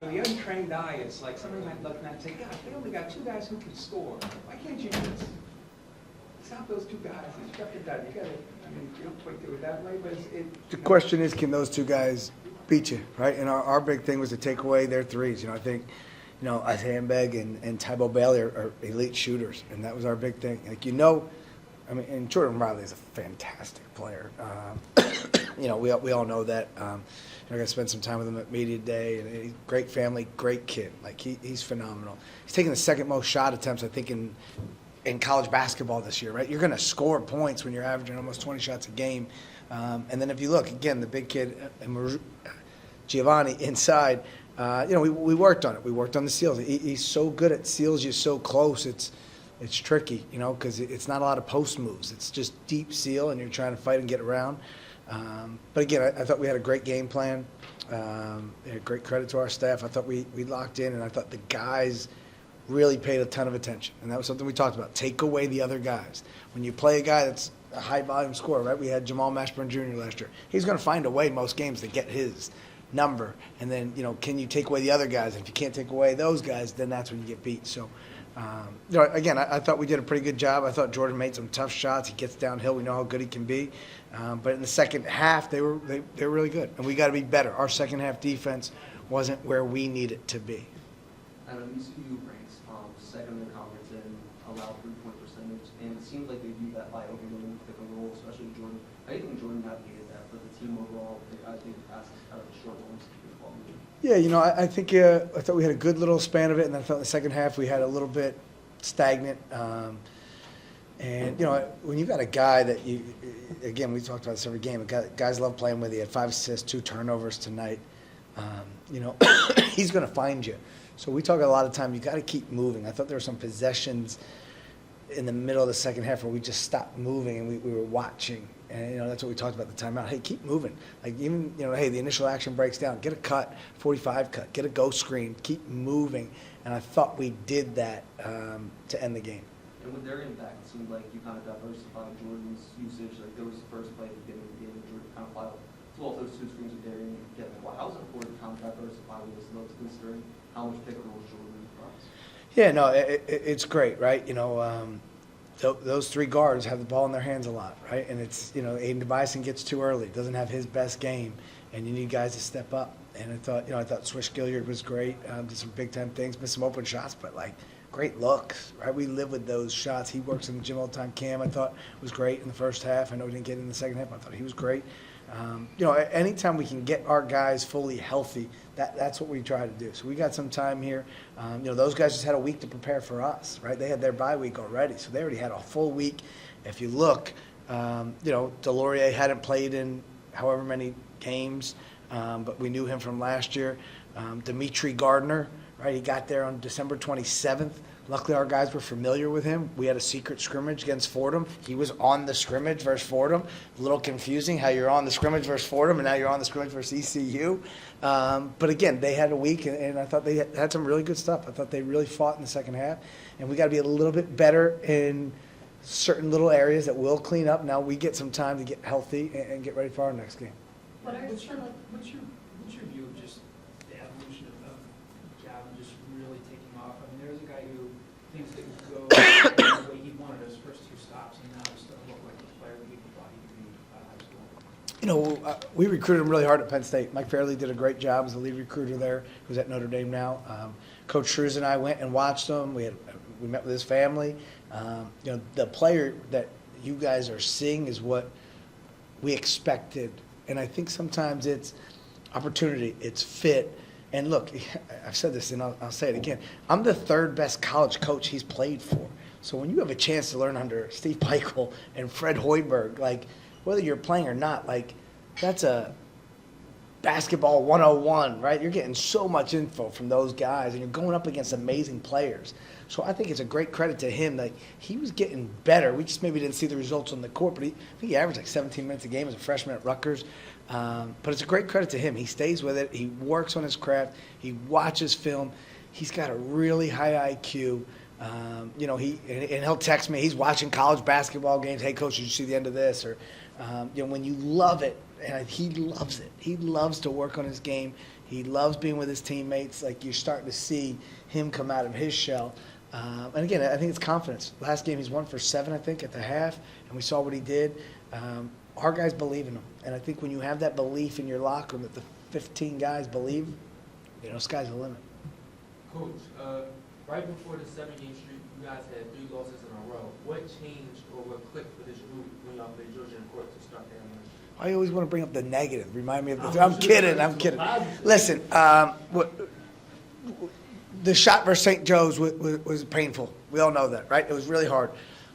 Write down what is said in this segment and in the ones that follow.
The untrained eye, it's like somebody might look and say, gosh, they only got two guys who can score. Why can't you just stop those two guys? Instruct your guy. You got to, I mean, you don't point to it that way, but the question is, can those two guys beat you, right? And our big thing was to take away their threes. I think, Isaiah Mbeg and Tybo Bailey are elite shooters, and that was our big thing. I mean, and Jordan Riley is a fantastic player. We all know that. I got to spend some time with him at media day, and he's great family, great kid. Like he's phenomenal. He's taking the second most shot attempts, I think, in college basketball this year. Right, you're going to score points when you're averaging almost 20 shots a game. And then if you look again, the big kid, Giovanni inside. We worked on it. We worked on the seals. He's so good at seals you so close. It's tricky, because it's not a lot of post moves. It's just deep seal, and you're trying to fight and get around. But again, I thought we had a great game plan. Great credit to our staff. I thought we locked in, and I thought the guys really paid a ton of attention. And that was something we talked about. Take away the other guys. When you play a guy that's a high-volume scorer, right? We had Jamal Mashburn Jr. last year. He's going to find a way most games to get his number. And then, can you take away the other guys? And if you can't take away those guys, then that's when you get beat. So, again, I thought we did a pretty good job. I thought Jordan made some tough shots. He gets downhill. We know how good he can be. But in the second half, they were really good. And we got to be better. Our second half defense wasn't where we need it to be. I know ECU ranks second in the conference in allowed three-point percentage, and it seems like they do that by overloading pick and roll, especially Jordan. How do you think Jordan navigated that for the team overall? I think the passes out of the short ones. Yeah, I think I thought we had a good little span of it, and then I thought in the second half we had a little bit stagnant. And when you got a guy that again, we talked about this every game. Guys love playing with. He had 5 assists, 2 turnovers tonight. He's going to find you. So we talk a lot of time. You got to keep moving. I thought there were some possessions in the middle of the second half where we just stopped moving and we were watching. And that's what we talked about the timeout. Hey, keep moving. Like even hey, the initial action breaks down. Get a cut, 45 cut. Get a go screen. Keep moving. And I thought we did that to end the game. And with their impact, it seemed like you kind of diversified Jordan's usage. Like there was the first play at the beginning of the game, and Jordan kind of filed 12 those 2 screens with Darian and Kevin. How is it important to kind of diversify with this look, considering how much pick and roll Jordan runs? Yeah, no, it's great, right? Those 3 guards have the ball in their hands a lot, right? And it's, Aiden DeBison gets too early, doesn't have his best game, and you need guys to step up. And I thought Swish Gilliard was great, did some big time things, missed some open shots, but great looks, right? We live with those shots. He works in the gym all the time. Cam, I thought, was great in the first half. I know he didn't get in the second half. I thought he was great. Anytime we can get our guys fully healthy, that's what we try to do. So we got some time here. Those guys just had a week to prepare for us, right? They had their bye week already, so they already had a full week. If you look, Delorier hadn't played in however many games, but we knew him from last year. Dimitri Gardner, right? He got there on December 27th. Luckily, our guys were familiar with him. We had a secret scrimmage against Fordham. He was on the scrimmage versus Fordham. A little confusing how you're on the scrimmage versus Fordham and now you're on the scrimmage versus ECU. But again, they had a week, and I thought they had some really good stuff. I thought they really fought in the second half. And we got to be a little bit better in certain little areas that we'll clean up. Now we get some time to get healthy and get ready for our next game. What's your view of just the evolution of Gavin just really taking off? I mean, there's a guy who thinks that he could go the way he wanted his first 2 stops, and now he's starting to look like the player that we thought he could be out of high school. We recruited him really hard at Penn State. Mike Fairley did a great job as the lead recruiter there, who's at Notre Dame now. Coach Shrews and I went and watched him. We met with his family. The player that you guys are seeing is what we expected. And I think sometimes it's opportunity, it's fit. And look, I've said this and I'll say it again. I'm the 3rd best college coach he's played for. So when you have a chance to learn under Steve Peichel and Fred Hoiberg, whether you're playing or not, that's a basketball 101, right? You're getting so much info from those guys, and you're going up against amazing players. So I think it's a great credit to him that he was getting better. We just maybe didn't see the results on the court, but I think he averaged 17 minutes a game as a freshman at Rutgers. But it's a great credit to him. He stays with it. He works on his craft. He watches film. He's got a really high IQ. He'll text me. He's watching college basketball games. Hey, coach, did you see the end of this? Or when you love it, and he loves it. He loves to work on his game. He loves being with his teammates. Like, you're starting to see him come out of his shell. And again, I think it's confidence. Last game, he's 1 for 7, I think, at the half, and we saw what he did. Our guys believe in him, and I think when you have that belief in your locker room that the 15 guys believe, sky's the limit. Coach, right before the 7-game streak, you guys had 3 losses in a row. What changed or what clicked for this group when y'all played Georgia in court to start that win? I always want to bring up the negative. Remind me of the. I'm kidding. Listen, the shot versus St. Joe's was painful. We all know that, right? It was really hard.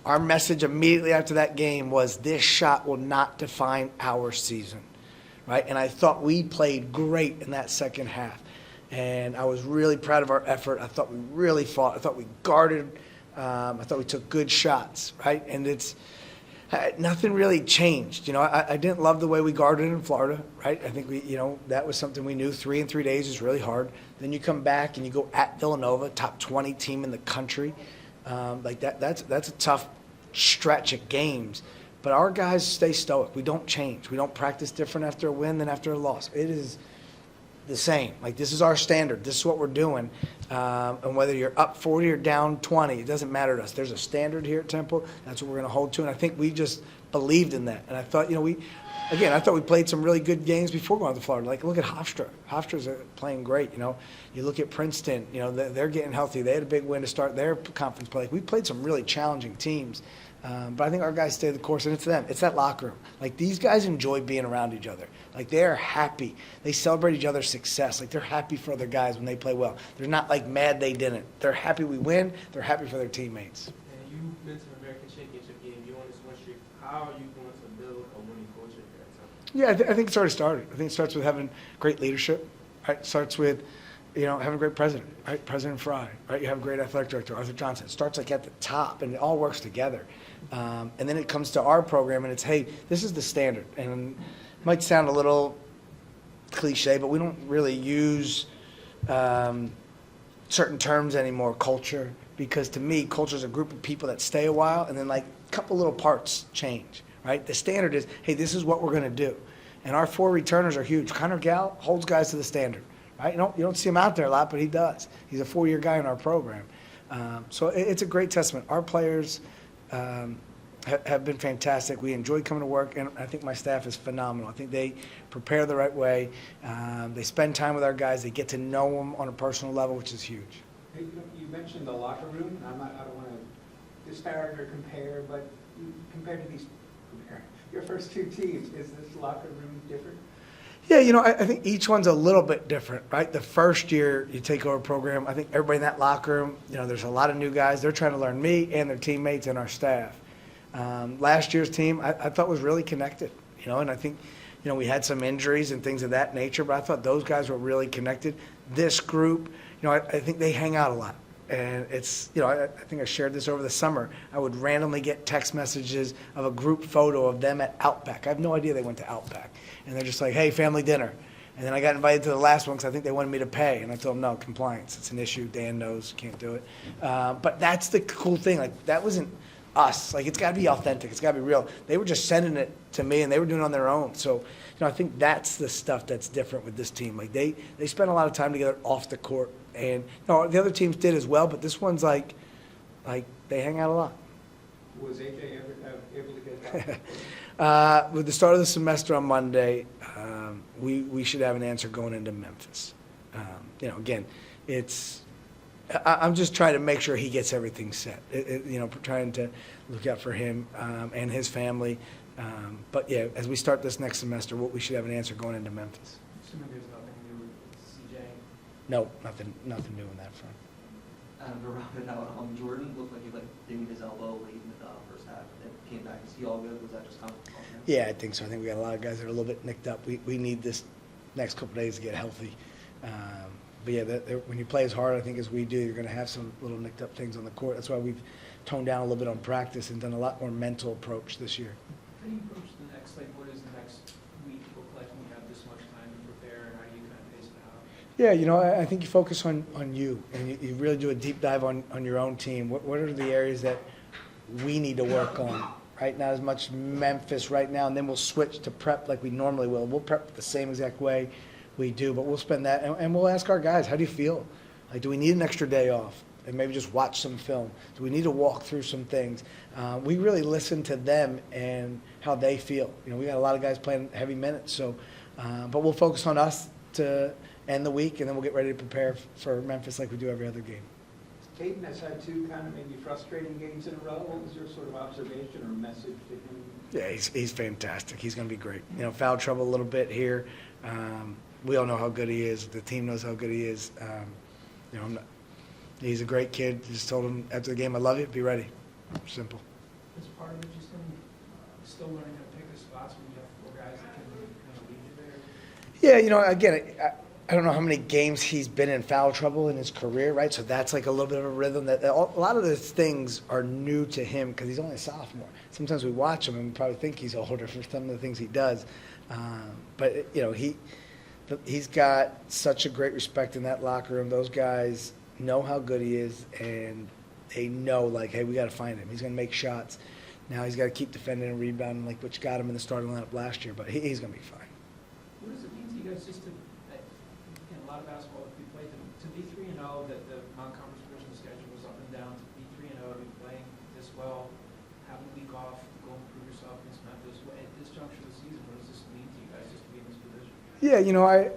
Our message immediately after that game was this shot will not define our season, right? And I thought we played great in that second half. And I was really proud of our effort. I thought we really fought. I thought we guarded. I thought we took good shots, right? And nothing really changed. I didn't love the way we guarded in Florida, right? I think that was something we knew. 3 in 3 days is really hard. Then you come back and you go at Villanova, top 20 team in the country. That's a tough stretch of games. But our guys stay stoic. We don't change. We don't practice different after a win than after a loss. It is the same. This is our standard. This is what we're doing. And whether you're up 40 or down 20, it doesn't matter to us. There's a standard here at Temple. That's what we're going to hold to. And I think we just believed in that. And I thought, I thought we played some really good games before going to Florida. Look at Hofstra. Hofstra's playing great. You look at Princeton. They're getting healthy. They had a big win to start their conference play. We played some really challenging teams. But I think our guys stay the course, and it's them. It's that locker room. These guys enjoy being around each other. They're happy. They celebrate each other's success. They're happy for other guys when they play well. They're not mad they didn't. They're happy we win. They're happy for their teammates. And you mentioned American Championship game. You're on this win streak. How are you going to build a winning culture at that time? Yeah, I think it's already started. I think it starts with having great leadership. Right? It starts with having a great president, right? President Fry, right? You have a great athletic director, Arthur Johnson. It starts at the top, and it all works together. And then it comes to our program, and it's, hey, this is the standard. And it might sound a little cliche, but we don't really use certain terms anymore, culture, because to me, culture is a group of people that stay a while, and then a couple little parts change, right? The standard is, hey, this is what we're going to do. And our 4 returners are huge. Connor Gall holds guys to the standard. Right? You don't see him out there a lot, but he does. He's a 4-year guy in our program. So it's a great testament. Our players have been fantastic. We enjoy coming to work, and I think my staff is phenomenal. I think they prepare the right way. They spend time with our guys. They get to know them on a personal level, which is huge. Hey, you mentioned the locker room. I don't want to disparage or compare, but compared to your first 2 teams, is this locker room different? Yeah, I think each one's a little bit different, right? The first year you take over a program, I think everybody in that locker room, there's a lot of new guys. They're trying to learn me and their teammates and our staff. Last year's team, I thought was really connected, and I think, we had some injuries and things of that nature, but I thought those guys were really connected. This group, I think they hang out a lot. And it's, I think I shared this over the summer. I would randomly get text messages of a group photo of them at Outback. I have no idea they went to Outback. And they're just like, hey, family dinner. And then I got invited to the last one because I think they wanted me to pay. And I told them, no, compliance. It's an issue. Dan knows, can't do it. But that's the cool thing. That wasn't us. It's got to be authentic. It's got to be real. They were just sending it to me, and they were doing it on their own. So, I think that's the stuff that's different with this team. They spend a lot of time together off the court. And the other teams did as well, but this one's they hang out a lot. Was AJ ever able to get that? With the start of the semester on Monday, we should have an answer going into Memphis. Again, I'm just trying to make sure he gets everything set. Trying to look out for him and his family. But yeah, as we start this next semester, we should have an answer going into Memphis. Assuming there's nothing new with CJ. No, nothing new on that front. To round it out, Jordan looked like he dinged his elbow late in the first half. It came back. Is he all good? Was that just kind of? Yeah, I think so. I think we got a lot of guys that are a little bit nicked up. We need this next couple of days to get healthy. But yeah, when you play as hard, I think, as we do, you're going to have some little nicked up things on the court. That's why we've toned down a little bit on practice and done a lot more mental approach this year. How do you approach the next, what does the next week look like when you have this much time to prepare, and how do you kind of pace it out? Yeah, I think you focus on you, and you really do a deep dive on your own team. What are the areas that we need to work on? right? Not as much Memphis right now, and then we'll switch to prep like we normally will. We'll prep the same exact way we do, but we'll spend that, and we'll ask our guys, how do you feel? Like, do we need an extra day off? And maybe just watch some film? Do we need to walk through some things? We really listen to them and how they feel. You know, we got a lot of guys playing heavy minutes, so, but we'll focus on us to end the week, and then we'll get ready to prepare for Memphis like we do every other game. Caden has had two kind of maybe frustrating games in a row. What was your sort of observation or message to him? Yeah, he's fantastic. He's going to be great. You know, foul trouble a little bit here. We all know how good he is. The team knows how good he is. You know, he's a great kid. Just told him after the game, I love you. Be ready. Simple. Is part of it just him still learning how to pick his spots when you have four guys that can kind of lead you there? Yeah, you know, again, I don't know how many games he's been in foul trouble in his career, right? So that's like a little bit of a rhythm. That a lot of those things are new to him because he's only a sophomore. Sometimes we watch him and we probably think he's older for some of the things he does. But, you know, he's got such a great respect in that locker room. Those guys know how good he is, and they know, like, hey, we got to find him. He's going to make shots. Now he's got to keep defending and rebounding, like which got him in the starting lineup last year. But he's going to be fine. What does it mean to you guys just to, again, a lot of basketball that we played, to be 3-0, that the non-conference portion of the schedule was up and down, to be 3-0, to be playing this well, have a week off, go improve yourself against Memphis. At this juncture of the season, what does this mean to you guys just to be in this position? Yeah, you know,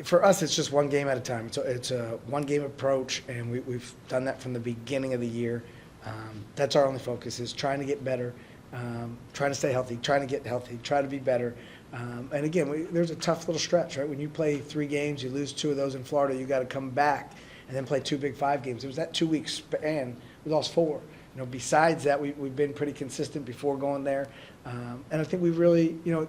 for us, it's just one game at a time. It's a one-game approach, and we've done that from the beginning of the year. That's our only focus, is trying to get better, trying to stay healthy, trying to get healthy, try to be better. And again, there's a tough little stretch, right? When you play 3 games, you lose 2 of those in Florida, you got to come back and then play 2 big 5 games. It was that 2-week span. We lost 4. You know, besides that, we've been pretty consistent before going there. And I think we really, you know,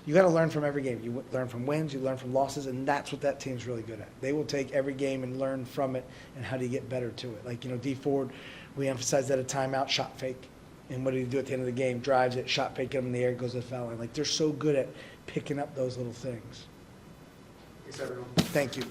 you got to learn from every game. You learn from wins, you learn from losses, and that's what that team's really good at. They will take every game and learn from it, and how do you get better to it. Like, you know, D Ford, we emphasized that a timeout, shot fake. And what did he do at the end of the game? Drives it, shot fake, get him in the air, goes to the foul line. Like, they're so good at picking up those little things. Thanks, everyone. Thank you.